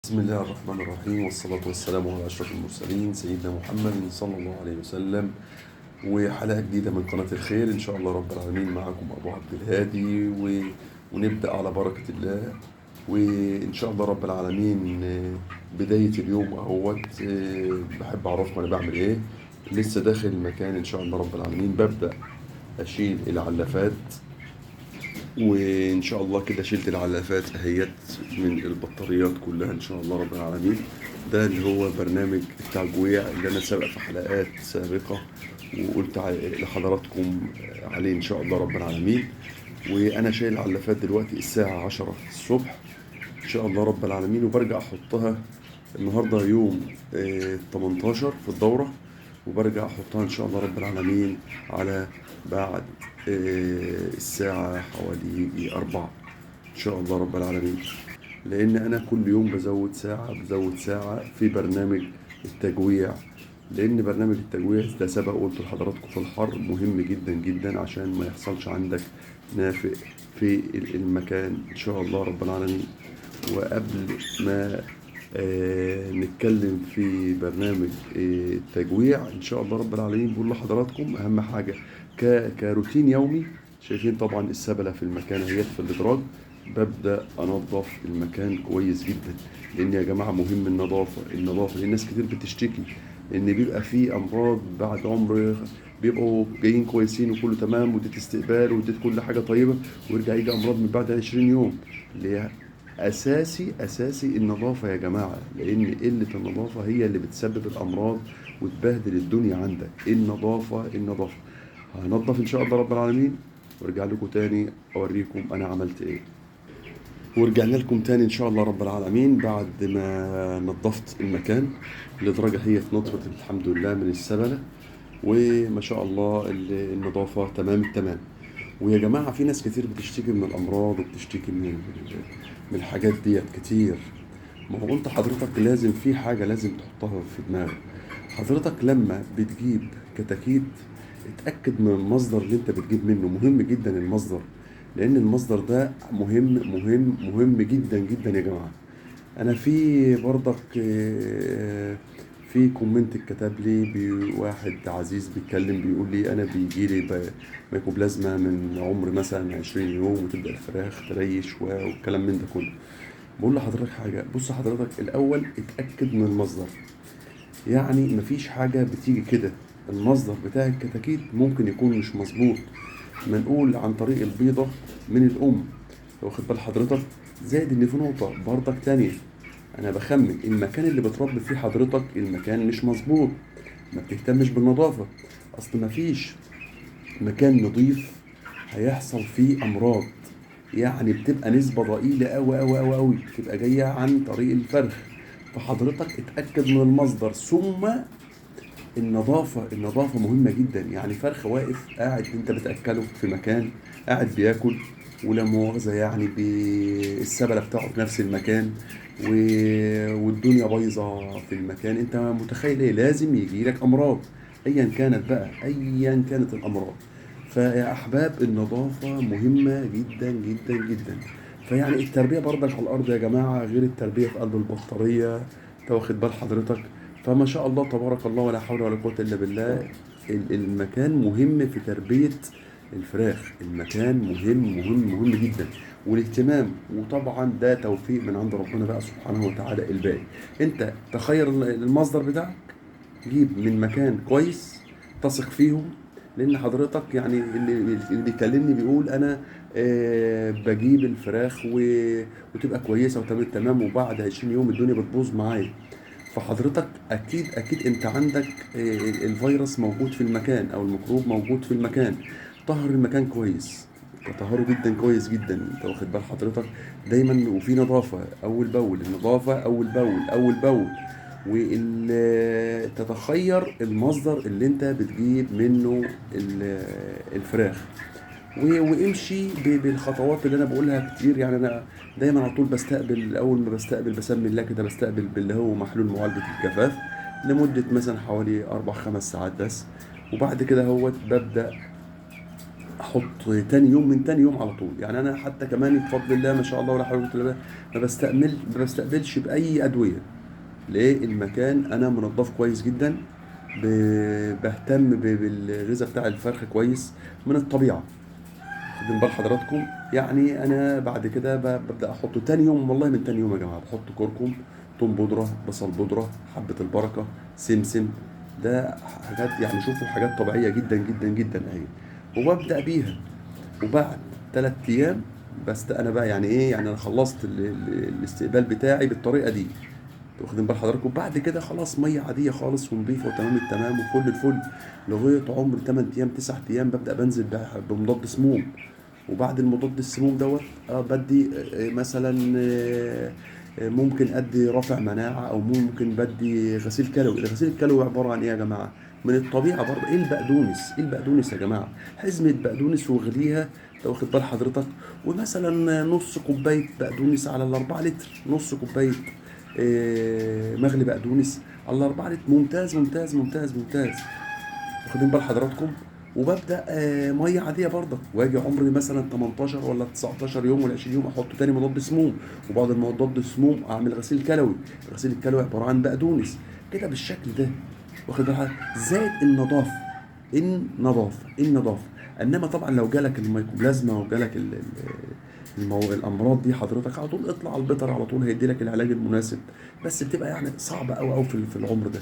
بسم الله الرحمن الرحيم، والصلاة والسلام على أشرف المرسلين سيدنا محمد صلى الله عليه وسلم. وحلقة جديدة من قناة الخير إن شاء الله رب العالمين. معكم أبو عبد الهادي ونبدأ على بركة الله. وإن شاء الله رب العالمين بداية اليوم أهوت. بحب أعرفكم أنا بعمل إيه. لسه داخل المكان إن شاء الله رب العالمين. ببدأ أشيل العلافات، وان شاء الله كده شلت العلافات اهيت من البطاريات كلها ان شاء الله رب العالمين. ده اللي هو برنامج التجويع اللي انا سبق في حلقات سابقة وقلت لحضراتكم عليه ان شاء الله رب العالمين. وانا شايل العلافات دلوقتي الساعة 10 الصبح ان شاء الله رب العالمين، وبرجع احطها النهاردة يوم 18 في الدورة، وبرجع احطها ان شاء الله رب العالمين على بعد الساعة حوالي 4 ان شاء الله رب العالمين. لان انا كل يوم بزود ساعة في برنامج التجويع. لان برنامج التجويع ده سبق قلت لحضراتكم في الحر مهم جدا جدا عشان ما يحصلش عندك نافق في المكان ان شاء الله رب العالمين. وقبل ما نتكلم في برنامج التجويع ان شاء الله رب العالمين، بقول لحضراتكم اهم حاجه كروتين يومي. شايفين طبعا السبله في المكان اهيت في الادراج. ببدا انظف المكان كويس جدا، لان يا جماعه مهم النظافه. لان ناس كتير بتشتكي ان بيبقى في امراض بعد عمر، بيبقوا جايين كويسين وكله تمام واديت استقبال واديت كل حاجه طيبه، ويرجع يجي امراض من بعد 20 يوم. اللي هي اساسي النظافه يا جماعه، لان قله النظافه هي اللي بتسبب الامراض وتبهدل الدنيا عندك. النظافه. هنظف ان شاء الله رب العالمين، وارجع لكم تاني اوريكم انا عملت ايه. ورجعنا لكم تاني ان شاء الله رب العالمين بعد ما نظفت المكان لدرجه هي نطفت الحمد لله من السبله، وما شاء الله النظافه تمام التمام. ويا جماعة في ناس كتير بتشتكي من الأمراض وبتشتكي من الحاجات ديت كتير. ما هو أنت حضرتك لازم في حاجة لازم تحطها في دماغك. حضرتك لما بتجيب كتاكيت اتأكد من المصدر اللي أنت بتجيب منه. مهم جدا المصدر، لأن المصدر ده مهم جدا جدا يا جماعة. انا في برضك في كومنت اتكتب لي واحد عزيز بيتكلم بيقول لي انا بيجي لي ميكوبلازما من عمر مثلا 20 يوم، وتبدا الفراخ تريش والكلام من ده كله. بقول لحضرتك حاجه، بص حضرتك الاول اتاكد من المصدر. يعني مفيش حاجه بتيجي كده. المصدر بتاع الكتاكيت ممكن يكون مش مظبوط، منقول عن طريق البيضه من الام، واخد بال حضرتك. زائد ان في نقطه برضك تانية، انا بخمن المكان اللي بتربي فيه حضرتك المكان مش مظبوط، ما بتهتمش بالنظافه. اصل ما فيش مكان نظيف هيحصل فيه امراض. يعني بتبقى نسبه ضئيله قوي قوي قوي قوي، بتبقى جايه عن طريق الفرخ. فحضرتك اتاكد من المصدر، ثم النظافه مهمه جدا. يعني فرخ واقف قاعد انت بتاكله في مكان قاعد بياكل، ولا مؤاخذه يعني بالسبله بتاعه في نفس المكان، والدنيا بايظه في المكان، انت متخيل ايه؟ لازم يجي لك امراض ايا كانت بقى، ايا كانت الامراض. فيا احباب النظافه مهمه جدا جدا جدا. فيعني التربيه برضك على الارض يا جماعه غير التربيه في قلب البطاريه، انت واخد بال حضرتك. فما شاء الله تبارك الله ولا حول ولا قوه الا بالله. المكان مهم في تربيه الفراخ. المكان مهم جدا، والاهتمام. وطبعا ده توفيق من عند ربنا بقى سبحانه وتعالى. الباقي انت تخير المصدر بتاعك، جيب من مكان كويس تثق فيهم. لان حضرتك يعني اللي بيكلمني بيقول انا بجيب الفراخ وتبقى كويسه وتمام التمام، وبعد 20 يوم الدنيا بتبوظ معايا. فحضرتك اكيد انت عندك الفيروس موجود في المكان او الميكروب موجود في المكان. طهر المكان كويس، تطهره جدا كويس جدا، انت واخد بال حضرتك. دايما وفي نظافه اول باول، النظافه اول باول. وتتخير المصدر اللي انت بتجيب منه الفراخ. وامشي بالخطوات اللي انا بقولها كتير. يعني انا دايما على طول بستقبل، اول ما بستقبل بسمي الله كده، بستقبل باللي هو محلول معالجة الجفاف لمدة مثلا حوالي 4 5 ساعات بس. وبعد كده هو ببدأ احط تاني يوم، من تاني يوم على طول. يعني انا حتى كمان بفضل الله ما شاء الله ولا حول ولا قوه الا بالله، ما بستقبلش باي ادويه. ليه؟ المكان انا منضف كويس جدا. بهتم بالغذاء بتاع الفرخ كويس من الطبيعه. واخدين بال حضراتكم؟ يعني انا بعد كده ببدا احطه تاني يوم، والله من تاني يوم يا جماعه بحط كركم، توم بودره، بصل بودره، حبه البركه، سمسم. ده حاجات يعني شوفوا حاجات طبيعيه جدا جدا جدا اهي. وببدا بيها. وبعد 3 ايام بس انا بقى يعني ايه، يعني انا خلصت الاستقبال بتاعي بالطريقه دي. واخدين بال حضراتكم؟ بعد كده خلاص ميه عاديه خالص ونضيفه وتمام التمام وفل الفل. لغايه عمر 8 ايام 9 ايام ببدا بنزل بمضاد سموم. وبعد المضاد السموم دوت بدي مثلا ممكن ادي رافع مناعه، او ممكن بدي غسيل كلوي. الغسيل الكلوي عباره عن ايه يا جماعه؟ من الطبيعه برضه. ايه البقدونس؟ ايه البقدونس يا جماعه؟ حزمه بقدونس واغليها، لو واخد بال حضرتك. ومثلا نص كوبايه بقدونس على ال4 لتر، نص كوبايه مغلي بقدونس على ال4 لتر. ممتاز ممتاز ممتاز ممتاز. واخدين بال حضراتكم؟ وببدا ميه عاديه برضه، واجي عمري مثلا 18 ولا 19 يوم ولا 20 يوم احط تاني مضاد سموم. وبعد المضاد السموم اعمل غسيل كلوي. الغسيل الكلوي عباره عن بقدونس كده بالشكل ده. واخد بالك؟ زائد النظافه. النظافه. انما طبعا لو جالك الميكوبلازما وجالك الامراض دي، حضرتك على طول اطلع على البيطر على طول، هيدي لك العلاج المناسب. بس بتبقى يعني صعبه قوي قوي في العمر ده.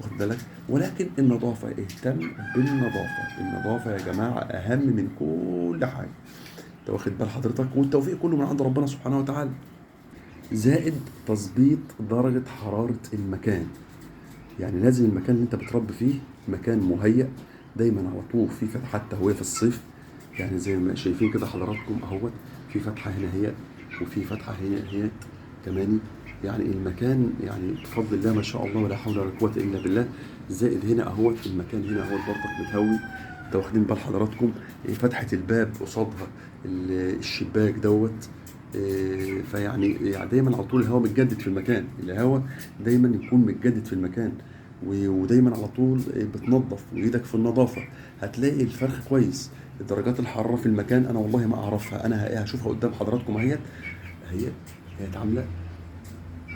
واخد بالك؟ ولكن النظافه، اهتم بالنظافه. النظافه يا جماعه اهم من كل حاجه. انت واخد بال حضرتك؟ والتوفيق كله من عند ربنا سبحانه وتعالى. زائد تظبيط درجه حراره المكان. يعني لازم المكان اللي انت بتربي فيه مكان مهيأ، دايما على طول في فتحات تهوية في الصيف. يعني زي ما شايفين كده حضراتكم اهوت، في فتحة هنا هي، وفي فتحة هنا هي كمان. يعني المكان يعني بفضل الله ما شاء الله ولا حول ولا قوة إلا بالله. زائد هنا اهوت المكان هنا اهوت برضك متهوي. انت واخدين بال حضراتكم؟ فتحة الباب قصادها الشباك دوت. فيعني دايما على طول الهواء متجدد في المكان. الهواء دايما يكون متجدد في المكان. ودايما على طول بتنظف وايدك في النظافه. هتلاقي الفرخ كويس. درجات الحراره في المكان انا والله ما اعرفها، انا هشوفها قدام حضراتكم اهيت. هي هي عامله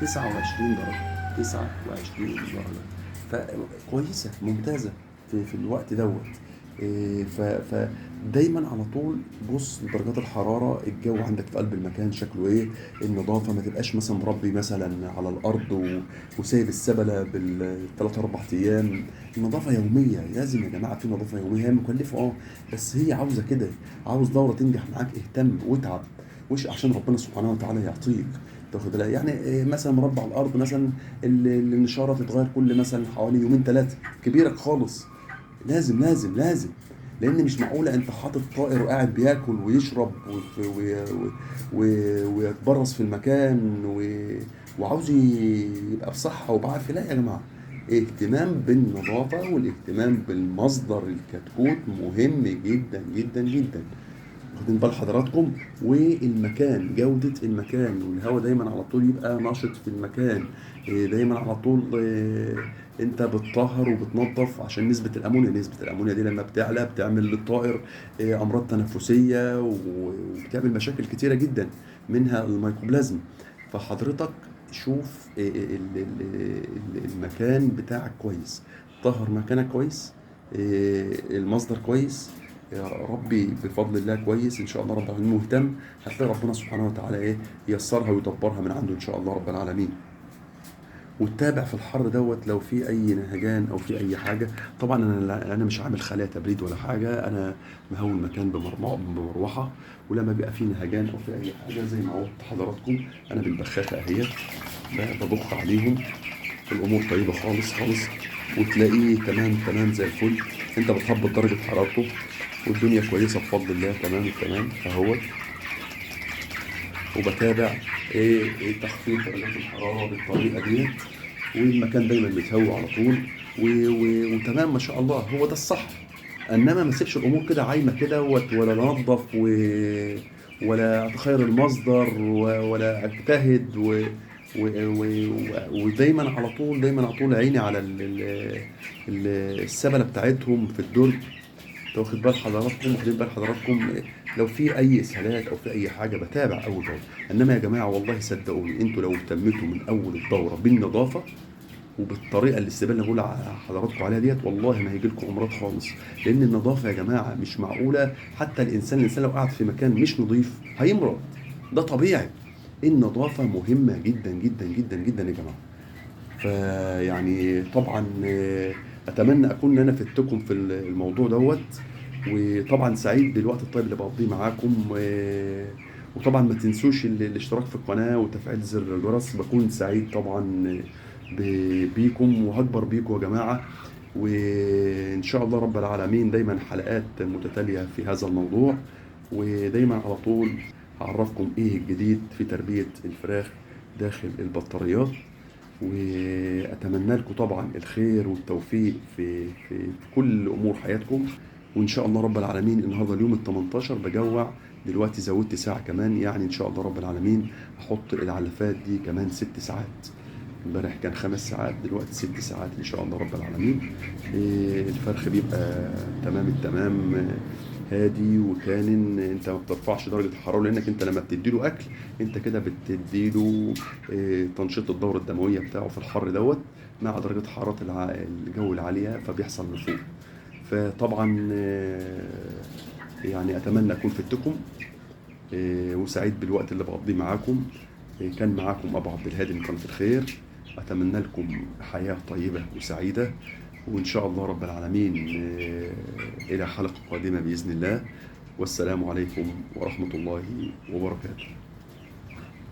29 درجه، 29 درجه. فكويسه ممتازه في الوقت دوت. فدايما على طول بص درجات الحراره، الجو عندك في قلب المكان شكله ايه، النظافه. ما تبقاش مثلا مربي مثلا على الارض وسايب السبله بال3 4 ايام. النظافه يوميه، لازم يا جماعه في نظافه يوميه. هي مكلفه بس هي عاوزه كده. عاوز دوره تنجح معاك، اهتم واتعب وش عشان ربنا سبحانه وتعالى يعطيك. تاخد بالك؟ يعني مثلا مربى على الارض مثلا النشاره تتغير كل مثلا حوالي يومين 3، كبيرك خالص. لازم لازم لازم. لان مش معقوله انت حاطط طائر وقاعد بياكل ويشرب ويتبرص في المكان وعاوز يبقى بصحه وبعافيه. لا يا جماعه، اهتمام بالنظافه والاهتمام بالمصدر الكتكوت مهم جدا جدا جدا. واخدين بال حضراتكم؟ والمكان، جودة المكان والهواء دايما على طول يبقى نشط في المكان. دايما على طول انت بتطهر وبتنظف عشان نسبة الامونيا دي لما بتعلى بتعمل للطائر امراض تنفسية وبتعمل مشاكل كتيرة جدا، منها الميكوبلازم. فحضرتك شوف المكان بتاعك كويس، طهر مكانك كويس، المصدر كويس. يا ربي بفضل الله كويس ان شاء الله رب العالمين مهتم. هتلاقي ربنا سبحانه وتعالى ييسرها ويدبرها من عنده ان شاء الله رب العالمين. وتتابع في الحر دوت لو في اي نهجان او في اي حاجه. طبعا انا مش عامل خلايا تبريد ولا حاجه، انا مهوي المكان بمروحه. ولما بيبقى في نهجان او في اي حاجه زي ما قلت حضراتكم، انا بالبخاخه اهيت ببخ عليهم. الامور طيبه خالص خالص، وتلاقيه تمام تمام زي الفل. انت بتهبط درجه حرارته والدنيا كويسه بفضل الله تمام التمام اهوت. وبتابع تخفيض درجات الحراره بالطريقه ديت. والمكان دايما متهوي على طول وتمام ما شاء الله، هو ده الصح. انما ما اسيبش الامور كده عايمه كده ولا انظف ولا اتخير المصدر ولا اجتهد ودايما على طول عيني على السبله بتاعتهم في الدرج. انت واخد بال حضراتكم، واخدين بال حضراتكم. لو في اي اسهالات او في اي حاجه بتابع اول باول. انما يا جماعه والله صدقوني، انتوا لو اهتمتوا من اول الدوره بالنظافه وبالطريقه الاستقبال اللي بقول حضراتكم عليها ديت، والله ما هيجي لكم امراض خالص. لان النظافه يا جماعه مش معقوله، حتى الانسان لو قعد في مكان مش نظيف هيمرض، ده طبيعي. النظافه مهمه جدا جدا جدا جدا يا جماعه. فيعني طبعا اتمنى اكون انا فدتكم في الموضوع دوت. وطبعا سعيد بالوقت الطيب اللي بقضيه معاكم، وطبعا ما تنسوش الاشتراك في القناة وتفعيل زر الجرس. بكون سعيد طبعا بيكم وهكبر بيكم يا جماعة. وإن شاء الله رب العالمين دايما حلقات متتالية في هذا الموضوع، ودايما على طول هعرفكم ايه الجديد في تربية الفراخ داخل البطاريات. واتمنى لكم طبعا الخير والتوفيق في كل امور حياتكم. وان شاء الله رب العالمين النهارده اليوم ال 18 بجوع، دلوقتي زودت ساعه كمان، يعني ان شاء الله رب العالمين احط العلافات دي كمان 6 ساعات. امبارح كان 5 ساعات، دلوقتي 6 ساعات ان شاء الله رب العالمين. الفرخ بيبقى تمام التمام، هادي وكان انت ما بترفعش درجه الحراره، لانك انت لما بتديله اكل انت كده بتديله تنشيط الدوره الدمويه بتاعه في الحر دوت، مع درجه حراره الجو العاليه فبيحصل نفوذ. فطبعا يعني اتمنى اكون فدتكم، وسعيد بالوقت اللي بقضيه معاكم. كان معاكم ابو عبد الهادي من قناه الخير. اتمنى لكم حياه طيبه وسعيده، وان شاء الله رب العالمين الى حلقه قادمه باذن الله. والسلام عليكم ورحمه الله وبركاته.